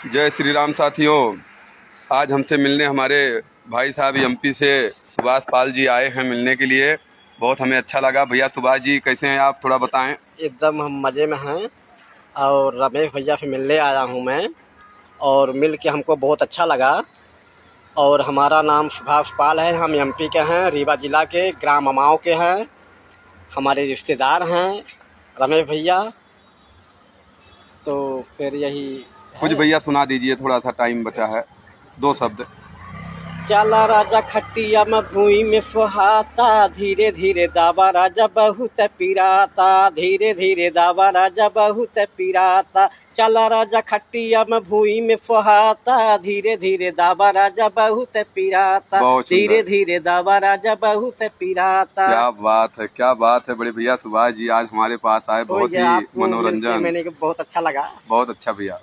जय श्री राम साथियों। आज हमसे मिलने हमारे भाई साहब एमपी से सुभाष पाल जी आए हैं मिलने के लिए। बहुत हमें अच्छा लगा। भैया सुभाष जी कैसे हैं आप, थोड़ा बताएं। एकदम हम मज़े में हैं और रमेश भैया से मिलने आया हूं मैं, और मिल के हमको बहुत अच्छा लगा। और हमारा नाम सुभाष पाल है, हम एमपी के हैं, रीवा जिला के ग्राम अमाओं के हैं। हमारे रिश्तेदार हैं रमेश भैया। तो फिर यही कुछ है। भैया सुना दीजिए, थोड़ा सा टाइम बचा है, 2 शब्द। चला राजा खट्टिया में भूमि में सुहाता, धीरे धीरे दावा राजा बहुत पिराता, धीरे धीरे दावा राजा बहुत पिराता। चला राजा खट्टिया में भूमि में सुहाता, धीरे धीरे दावा राजा बहुत पिराता, धीरे धीरे दावा राजा बहुत पिराता। क्या बात है, क्या बात है बड़े भैया सुभाष जी आज हमारे पास आए। बहुत ही मनोरंजन, मैंने बहुत अच्छा लगा। बहुत अच्छा भैया।